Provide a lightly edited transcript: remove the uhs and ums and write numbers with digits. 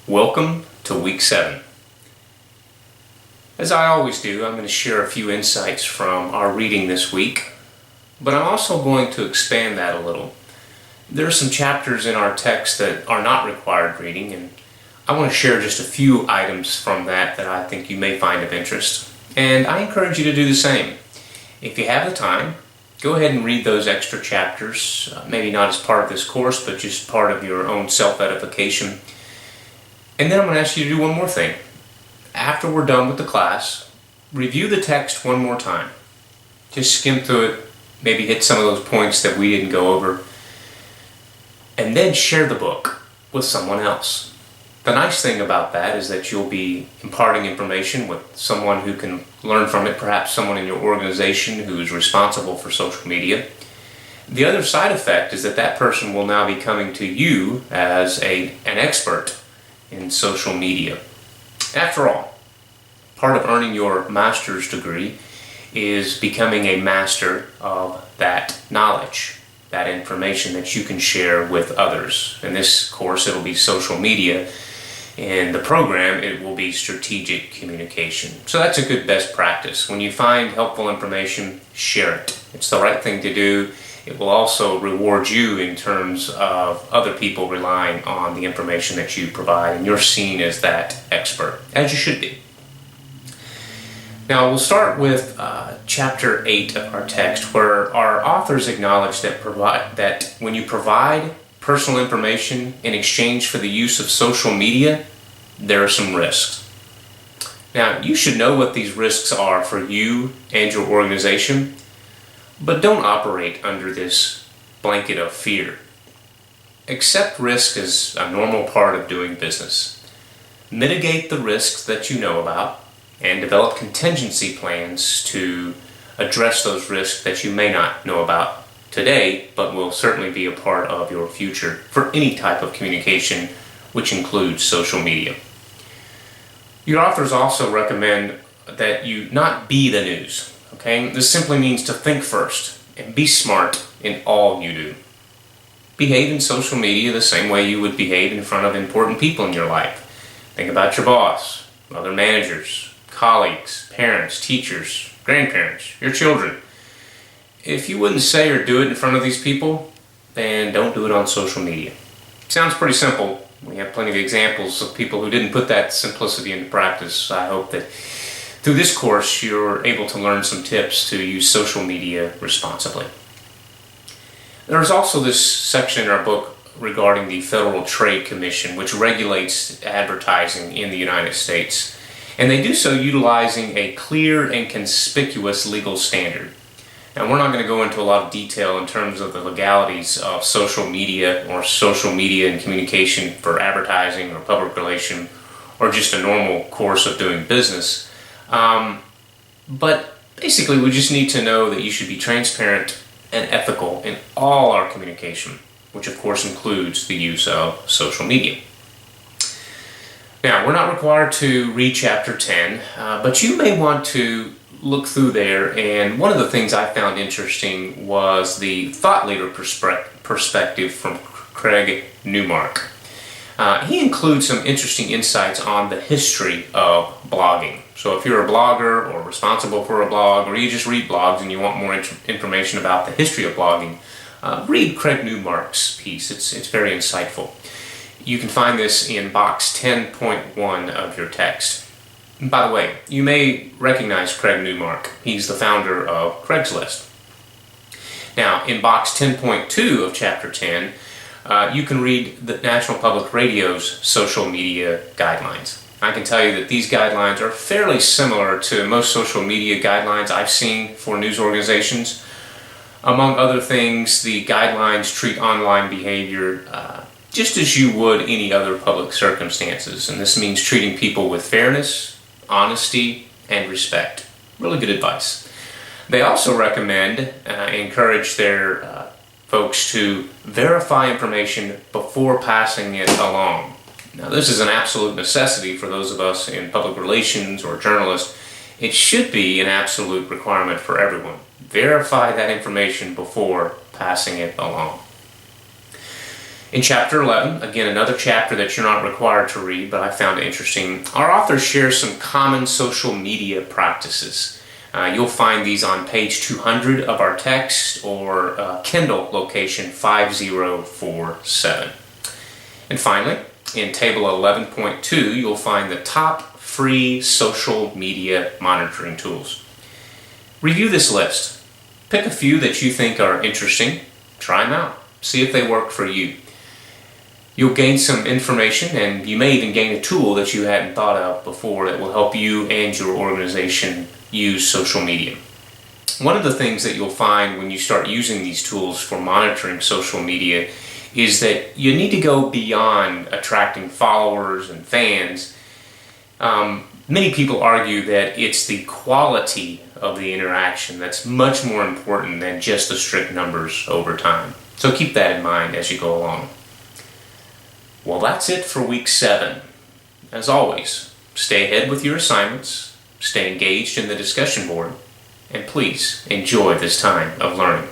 Welcome to week 7. As I always do, I'm going to share a few insights from our reading this week, but I'm also going to expand that a little. There are some chapters in our text that are not required reading, and I want to share just a few items from that I think you may find of interest. And I encourage you to do the same. If you have the time, go ahead and read those extra chapters, maybe not as part of this course, but just part of your own self-edification. And then I'm going to ask you to do one more thing. After we're done with the class, review the text one more time. Just skim through it, maybe hit some of those points that we didn't go over, and then share the book with someone else. The nice thing about that is that you'll be imparting information with someone who can learn from it, perhaps someone in your organization who is responsible for social media. The other side effect is that that person will now be coming to you as an expert in social media. After all, part of earning your master's degree is becoming a master of that knowledge, that information that you can share with others. In this course, it'll be social media. In the program, it will be strategic communication. So that's a good best practice. When you find helpful information, share it. It's the right thing to do. It will also reward you in terms of other people relying on the information that you provide, and you're seen as that expert, as you should be. Now, we'll start with chapter 8 of our text, where our authors acknowledge that when you provide personal information in exchange for the use of social media, there are some risks. Now, you should know what these risks are for you and your organization, but don't operate under this blanket of fear. Accept risk as a normal part of doing business. Mitigate the risks that you know about and develop contingency plans to address those risks that you may not know about today, but will certainly be a part of your future for any type of communication, which includes social media. Your authors also recommend that you not be the news. Okay? This simply means to think first and be smart in all you do. Behave in social media the same way you would behave in front of important people in your life. Think about your boss, other managers, colleagues, parents, teachers, grandparents, your children. If you wouldn't say or do it in front of these people, then don't do it on social media. Sounds pretty simple. We have plenty of examples of people who didn't put that simplicity into practice. I hope that through this course you're able to learn some tips to use social media responsibly. There's also this section in our book regarding the Federal Trade Commission, which regulates advertising in the United States. And they do so utilizing a clear and conspicuous legal standard. Now, we're not going to go into a lot of detail in terms of the legalities of social media or social media and communication for advertising or public relation or just a normal course of doing business. But basically, we just need to know that you should be transparent and ethical in all our communication, which of course includes the use of social media. Now, we're not required to read chapter 10, but you may want to look through there, and one of the things I found interesting was the thought leader perspective from Craig Newmark. He includes some interesting insights on the history of blogging. So if you're a blogger or responsible for a blog, or you just read blogs and you want more information about the history of blogging, read Craig Newmark's piece. It's very insightful. You can find this in box 10.1 of your text. And by the way, you may recognize Craig Newmark. He's the founder of Craigslist. Now, in box 10.2 of chapter 10, you can read the National Public Radio's social media guidelines. I can tell you that these guidelines are fairly similar to most social media guidelines I've seen for news organizations. Among other things, the guidelines treat online behavior just as you would any other public circumstances. And this means treating people with fairness, honesty, and respect. Really good advice. They also recommend, encourage their folks to verify information before passing it along. Now, this is an absolute necessity for those of us in public relations or journalists. It should be an absolute requirement for everyone. Verify that information before passing it along. In chapter 11, again another chapter that you're not required to read, but I found it interesting, our author shares some common social media practices. You'll find these on page 200 of our text or Kindle location 5047. And finally, in table 11.2, you'll find the top free social media monitoring tools. Review this list. Pick a few that you think are interesting. Try them out. See if they work for you. You'll gain some information, and you may even gain a tool that you hadn't thought of before that will help you and your organization use social media. One of the things that you'll find when you start using these tools for monitoring social media is that you need to go beyond attracting followers and fans. Many people argue that it's the quality of the interaction that's much more important than just the strict numbers over time. So keep that in mind as you go along. Well, that's it for week 7. As always, stay ahead with your assignments, stay engaged in the discussion board, and please enjoy this time of learning.